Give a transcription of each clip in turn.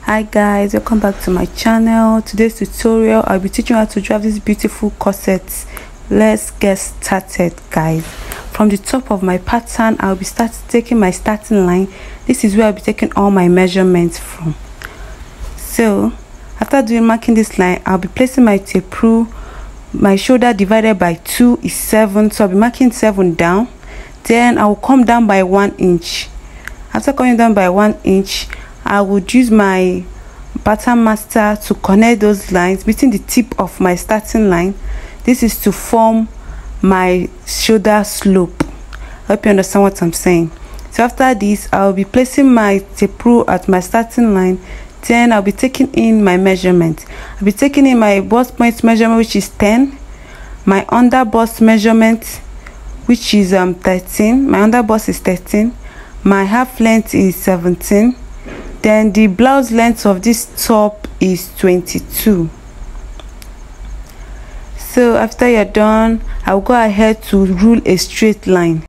Hi guys, welcome back to my channel. Today's tutorial I'll be teaching you how to draft this beautiful corset. Let's get started, guys. From the top of my pattern, I'll be taking my starting line. This is where I'll be taking all my measurements from. So after marking this line, I'll be placing my tape rule. My shoulder divided by 2 is 7, so I'll be marking 7 down. Then I will come down by 1 inch. After coming down by 1 inch, I would use my pattern master to connect those lines between the tip of my starting line. This is to form my shoulder slope. I hope you understand what I'm saying. So after this, I'll be placing my tape rule at my starting line. Then I'll be taking in my measurement. I'll be taking in my bust point measurement, which is 10, my under bust measurement, which is 13. My under bust is 13. My half length is 17. Then the blouse length of this top is 22. So after you're done, I'll go ahead to rule a straight line.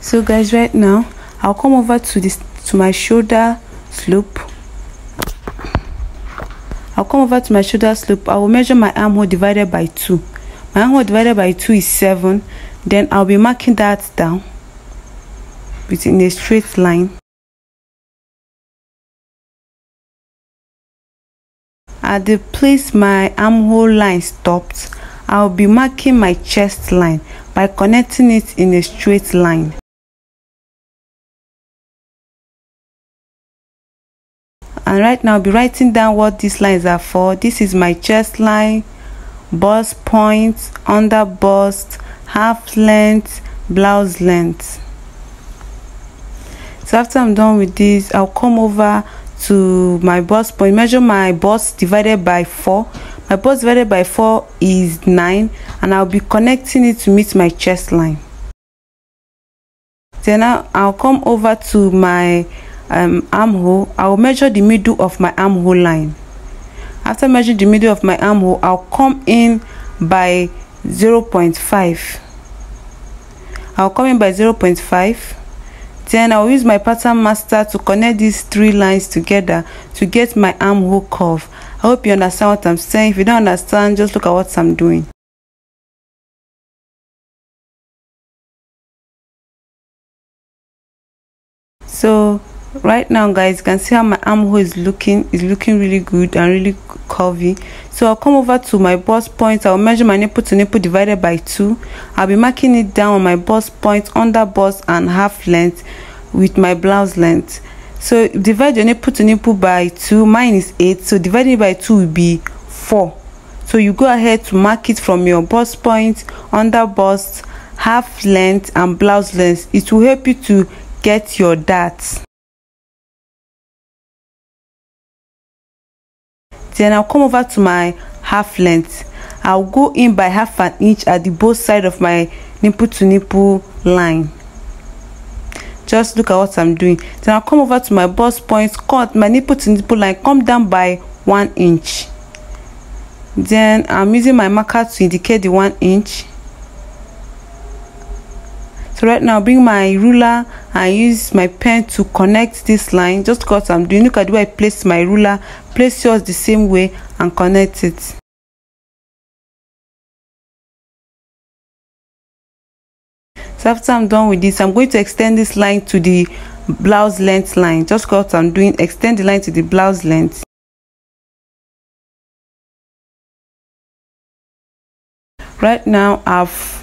So guys, right now I'll come over to my shoulder slope. I'll come over to my shoulder slope. I will measure my armhole divided by 2. My armhole divided by 2 is 7. Then I'll be marking that down within a straight line. At the place my armhole line stopped, I'll be marking my chest line by connecting it in a straight line. And right now I'll be writing down what these lines are for. This is my chest line, bust point, under bust, half length, blouse length. So after I'm done with this, I'll come over to my bust point, measure my bust divided by 4. My bust divided by 4 is 9, and I'll be connecting it to meet my chest line. Then I'll come over to my armhole. I will measure the middle of my armhole line. After measuring the middle of my armhole, I'll come in by 0.5. I'll come in by 0.5. Then I'll use my pattern master to connect these 3 lines together to get my armhole curve. I hope you understand what I'm saying. If you don't understand, just look at what I'm doing. So right now, guys, you can see how my armhole is looking really good and really curvy. So I'll come over to my bust point. I'll measure my nipple to nipple divided by 2. I'll be marking it down on my bust point, under bust, and half length with my blouse length. So divide your nipple to nipple by 2. Mine is 8, so dividing it by 2 will be 4. So you go ahead to mark it from your bust point, under bust, half length, and blouse length. It will help you to get your darts. Then I'll come over to my half length. I'll go in by half an inch at the both side of my nipple to nipple line. Just look at what I'm doing. Then I'll come over to my bust point, cut my nipple to nipple line, come down by 1 inch. Then I'm using my marker to indicate the 1 inch. So right now, bring my ruler and use my pen to connect this line. Just because I'm doing, look at the way I place my ruler. Place yours the same way and connect it. So after I'm done with this, I'm going to extend this line to the blouse length line. Just because I'm doing, extend the line to the blouse length. Right now, I've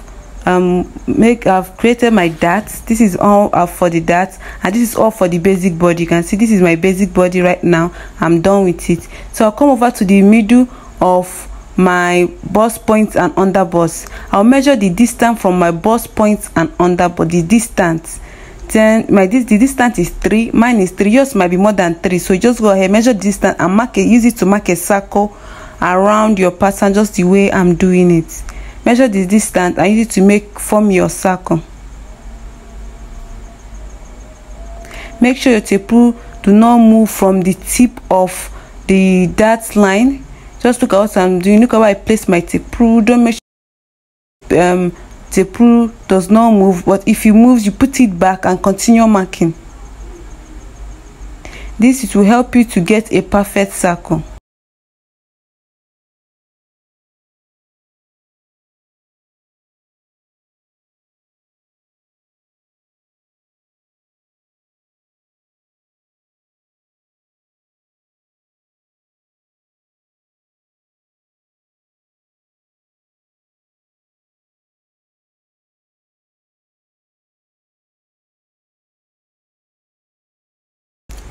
created my darts. This is all for the darts, and this is all for the basic body. You can see this is my basic body right now. I'm done with it. So I'll come over to the middle of my bust point and under bust. I'll measure the distance from my bust point and under bust, the distance. Then the distance is 3. Mine is 3. Yours might be more than 3. So just go ahead, measure the distance and mark it. Use it to mark a circle around your pattern, just the way I'm doing it. Measure the distance and use it to form your circle. Make sure your tape rule do not move from the tip of the dart line. Just look at what I'm doing. Look at where I place my tape rule. Don't make sure tape rule does not move, but if it moves, you put it back and continue marking. This will help you to get a perfect circle.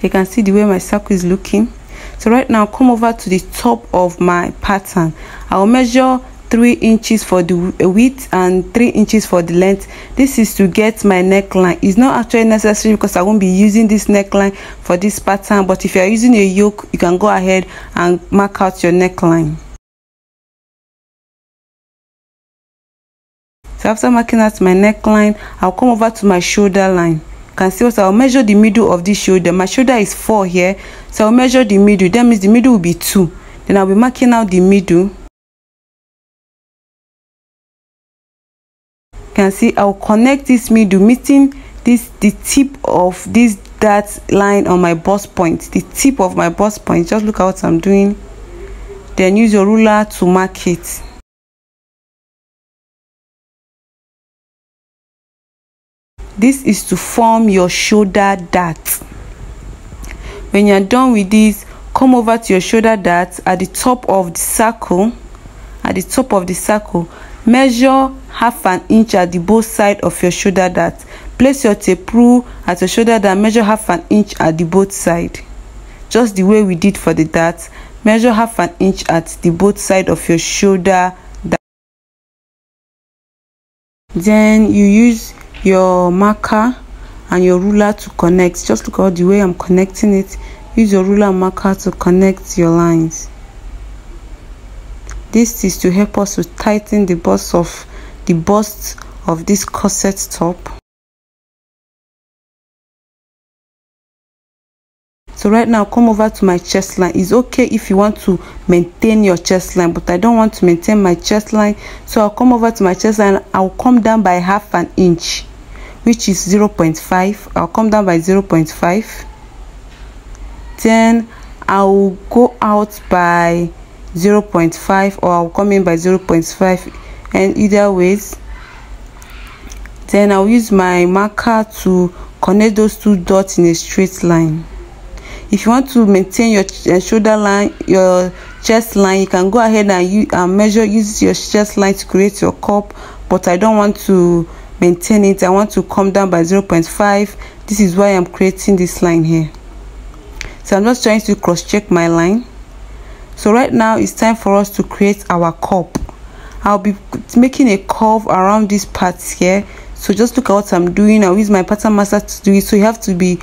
You can see the way my circle is looking. So right now, come over to the top of my pattern. I'll measure 3 inches for the width and 3 inches for the length. This is to get my neckline. It's not actually necessary because I won't be using this neckline for this pattern, but if you are using a yoke, you can go ahead and mark out your neckline. So after marking out my neckline, I'll come over to my shoulder line. Can see what I'll measure the middle of this shoulder. My shoulder is 4 here, so I'll measure the middle. That means the middle will be 2. Then I'll be marking out the middle. Can see I'll connect this middle, meeting the tip of this dart line on my bust point. The tip of my bust point. Just look at what I'm doing. Then use your ruler to mark it. This is to form your shoulder dart. When you're done with this, come over to your shoulder dart at the top of the circle. At the top of the circle, measure half an inch at the both side of your shoulder dart. Place your tape rule at your shoulder dart. Measure half an inch at the both side, just the way we did for the dart. Measure half an inch at the both side of your shoulder dart. Then you use your marker and your ruler to connect. Just look at the way I'm connecting it. Use your ruler and marker to connect your lines. This is to help us to tighten the bust of this corset top. So right now, come over to my chest line. It's okay if you want to maintain your chest line, but I don't want to maintain my chest line, so I'll come over to my chest line. I'll come down by half an inch, which is 0.5. I'll come down by 0.5. Then I'll go out by 0.5, or I'll come in by 0.5, and either ways. Then I'll use my marker to connect those 2 dots in a straight line. If you want to maintain your shoulder line, your chest line, you can go ahead and measure, use your chest line to create your cup, but I don't want to maintain it. I want to come down by 0.5. This is why I'm creating this line here. So I'm just trying to cross check my line. So right now it's time for us to create our cup. I'll be making a curve around this part here, so just look at what I'm doing. I'll use my pattern master to do it, so you have to be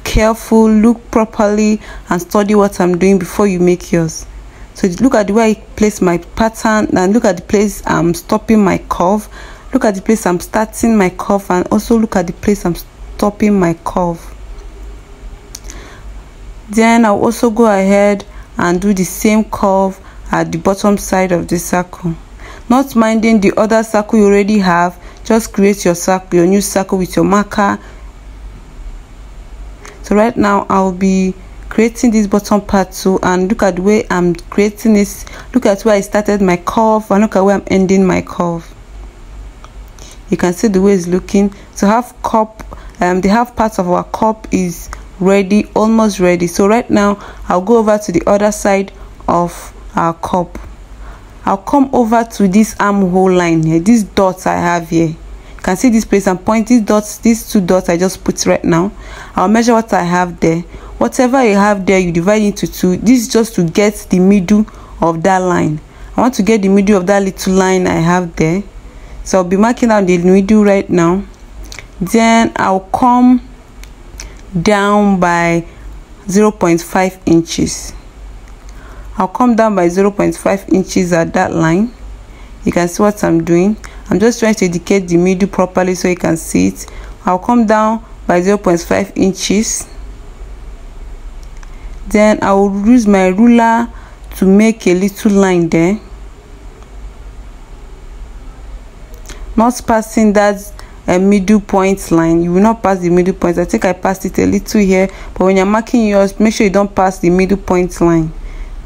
careful, look properly and study what I'm doing before you make yours. So look at the way I place my pattern, and look at the place I'm stopping my curve. Look at the place I'm starting my curve, and also look at the place I'm stopping my curve. Then I'll also go ahead and do the same curve at the bottom side of the circle, not minding the other circle you already have. Just create your circle, your new circle, with your marker. So right now I'll be creating this bottom part too, and look at the way I'm creating this. Look at where I started my curve, and look at where I'm ending my curve. You can see the way it's looking. So half cup, the half part of our cup is ready, almost ready. So right now I'll go over to the other side of our cup. I'll come over to this armhole line here, these dots I have here. You can see this place I'm pointing dots, these 2 dots I just put right now. I'll measure what I have there. Whatever you have there, you divide into 2. This is just to get the middle of that line. I want to get the middle of that little line I have there, so I'll be marking out the middle right now. Then I'll come down by 0.5 inches. I'll come down by 0.5 inches at that line. You can see what I'm doing. I'm just trying to indicate the middle properly so you can see it. I'll come down by by 0.5 inches. Then I will use my ruler to make a little line there, not passing that middle point line. You will not pass the middle point. I think I passed it a little here, but when you're marking yours, make sure you don't pass the middle point line.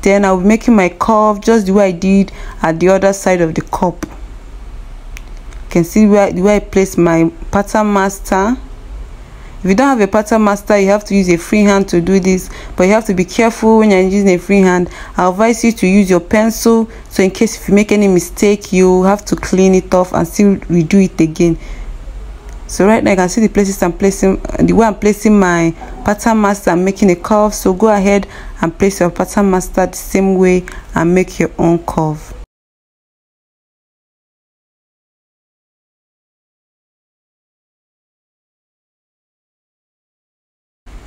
Then I'll be making my curve just the way I did at the other side of the cup. You can see the way I place my pattern master. If you don't have a pattern master, you have to use a free hand to do this, but you have to be careful when you're using a free hand. I advise you to use your pencil, so in case if you make any mistake, you have to clean it off and still redo it again. So right now you can see the places I'm placing, the way I'm placing my pattern master. I'm making a curve, so go ahead and place your pattern master the same way and make your own curve.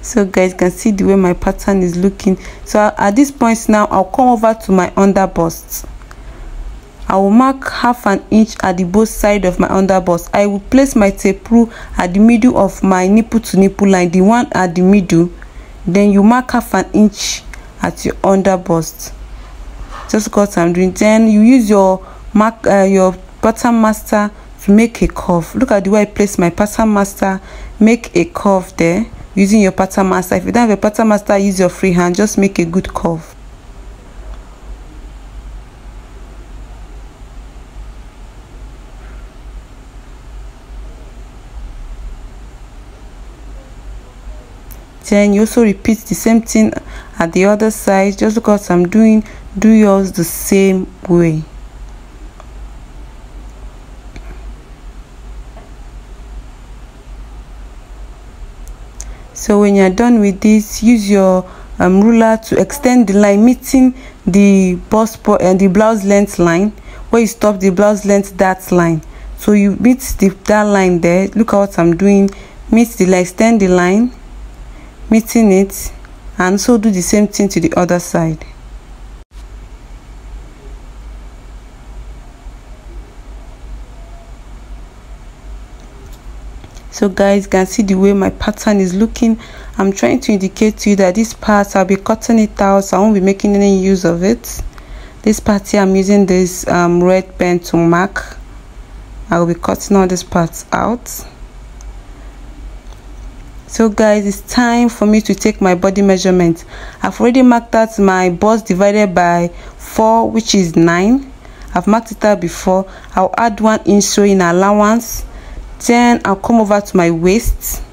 So guys, you can see the way my pattern is looking. So at this point now, I'll come over to my underbust. I will mark half an inch at the both side of my underbust. I will place my tape rule at the middle of my nipple to nipple line, the one at the middle. Then you mark half an inch at your underbust. Just what I'm doing. Then you use your pattern master to make a curve. Look at the way I place my pattern master. Make a curve there using your pattern master. If you don't have a pattern master, use your free hand. Just make a good curve. Then you also repeat the same thing at the other side. Just look what I'm doing. Do yours the same way. So when you're done with this, use your ruler to extend the line meeting the the blouse length line. Where you stop the blouse length, that line. So you meet that line there. Look at what I'm doing. Meet the line, extend the line, meeting it, and so do the same thing to the other side. So guys, you can see the way my pattern is looking. I'm trying to indicate to you that this part I'll be cutting it out, so I won't be making any use of it. This part here, I'm using this red pen to mark. I will be cutting all these parts out. So guys, it's time for me to take my body measurement. I've already marked out my bust divided by 4, which is 9. I've marked it out before. I'll add 1 inch sewing allowance. Then I'll come over to my waist.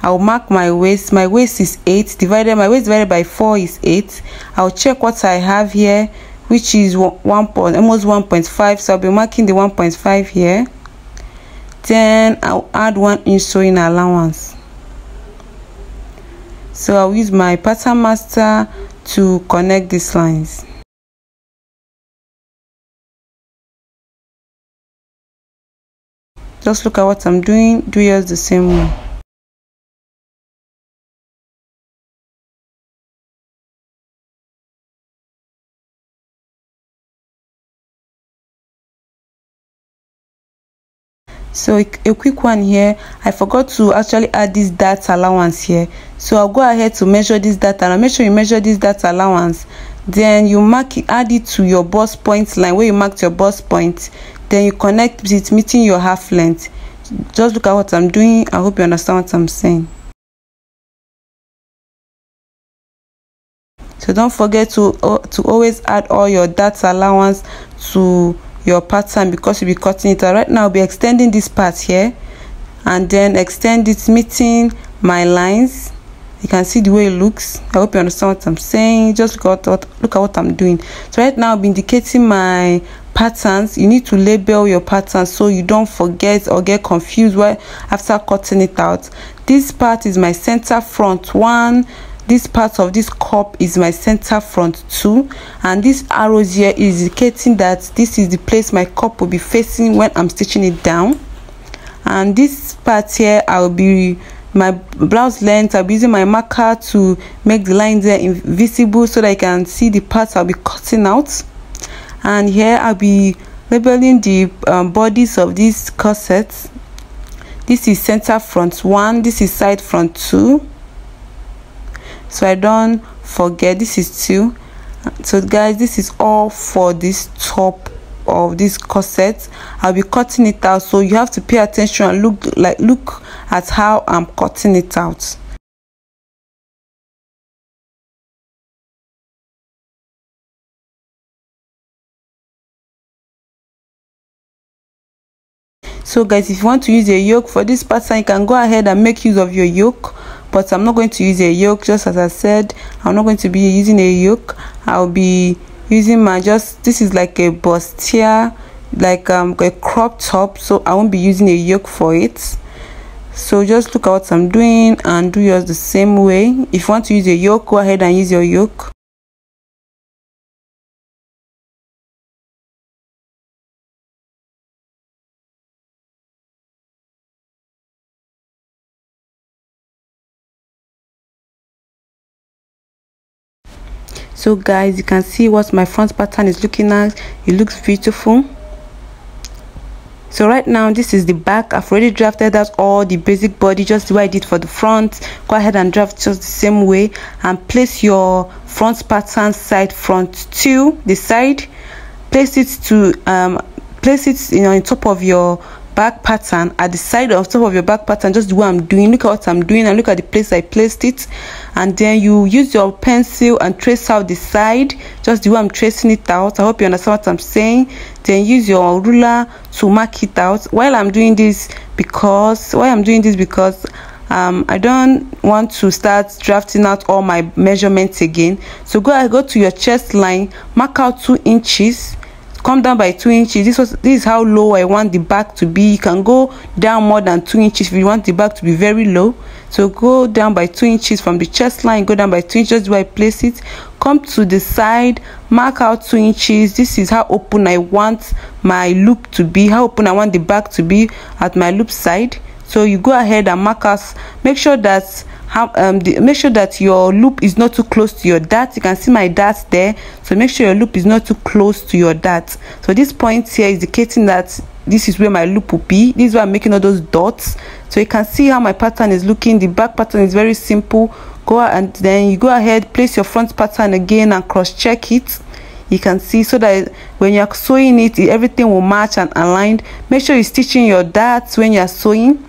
I'll mark my waist. My waist is 8 my waist divided by 4 is 8. I'll check what I have here, which is almost 1.5. So I'll be marking the 1.5 here. Then I'll add 1 inch sewing allowance. So I'll use my pattern master to connect these lines. Just look at what I'm doing. Do yours the same way. So a quick one here, I forgot to actually add this dart allowance here. So I'll go ahead to measure this dart, and I'll make sure you measure this dart allowance. Then you add it to your bust point line where you marked your bust point. Then you connect it, meeting your half length. Just look at what I'm doing. I hope you understand what I'm saying. So don't forget to always add all your dart allowance to your pattern, because you'll be cutting it out. Right now I'll be extending this part here, and then extend it, meeting my lines. You can see the way it looks. I hope you understand what I'm saying. Just look at what I'm doing. So right now I'll be indicating my patterns. You need to label your patterns so you don't forget or get confused after cutting it out. This part is my center front 1. This part of this cup is my center front 2, and this arrows here is indicating that this is the place my cup will be facing when I'm stitching it down. And this part here, I'll be my blouse length. I'll be using my marker to make the lines there invisible so that I can see the parts I'll be cutting out. And here I'll be labeling the bodies of these corsets. This is center front 1, this is side front 2, so I don't forget this is 2. So guys, this is all for this top of this corset. I'll be cutting it out, so you have to pay attention and look at how I'm cutting it out. So guys, if you want to use a yoke for this pattern, you can go ahead and make use of your yoke, but I'm not going to use a yoke. Just as I said, I'm not going to be using a yoke. I'll be using my this is like a bustier, like a crop top, so I won't be using a yoke for it. So just look at what I'm doing and do yours the same way. If you want to use a yoke, go ahead and use your yoke. So guys, you can see what my front pattern is looking like. It looks beautiful. So right now, this is the back. I've already drafted out all the basic body just the way I did for the front. Go ahead and draft just the same way and place your front pattern side front to the side. Place it to on top of your back pattern, at the side of top of your back pattern, just the way I'm doing. Look at what I'm doing and look at the place I placed it, and then you use your pencil and trace out the side just the way I'm tracing it out. I hope you understand what I'm saying. Then use your ruler to mark it out. While I'm doing this because I don't want to start drafting out all my measurements again. So go to your chest line, mark out 2 inches, come down by 2 inches. This is how low I want the back to be. You can go down more than 2 inches if you want the back to be very low. So go down by 2 inches from the chest line, go down by 2 inches, just where I place it. Come to the side, mark out 2 inches. This is how open I want my loop to be, how open I want the back to be at my loop side. So you go ahead and mark out. Make sure that your loop is not too close to your dart. You can see my dart there, so make sure your loop is not too close to your dart. So this point here is indicating that this is where my loop will be. This is why I'm making all those dots. So you can see how my pattern is looking. The back pattern is very simple. And then you go ahead, place your front pattern again and cross check it. You can see, so that when you're sewing it, everything will match and aligned. Make sure you're stitching your darts when you're sewing,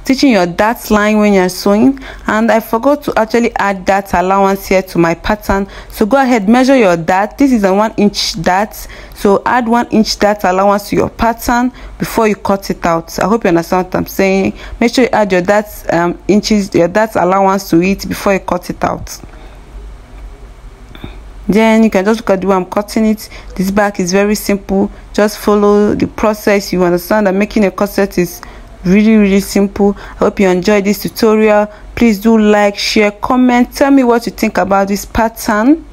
stitching your dart line when you're sewing. And I forgot to actually add dart allowance here to my pattern, so go ahead, measure your dart. This is a 1 inch dart, so add 1 inch dart allowance to your pattern before you cut it out. I hope you understand what I'm saying. Make sure you add your dart your dart allowance to it before you cut it out. Then you can just look at the way I'm cutting it. This back is very simple. Just follow the process. You understand that making a corset is really simple. I hope you enjoyed this tutorial. Please do like, share, comment, tell me what you think about this pattern.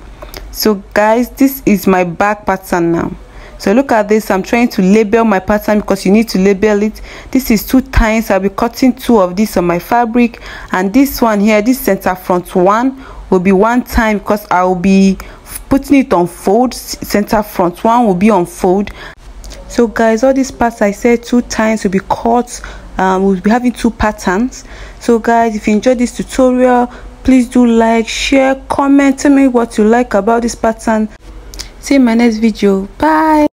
So guys, this is my back pattern now. So look at this. I'm trying to label my pattern because you need to label it. This is 2 times. I'll be cutting 2 of this on my fabric, and this one here, this center front 1, will be 1 time because I will be putting it on fold. Center front 1 will be on fold. So guys, all these parts I said 2 times will be cut. We'll be having 2 patterns. So guys, if you enjoyed this tutorial, please do like, share, comment, tell me what you like about this pattern. See you in my next video. Bye.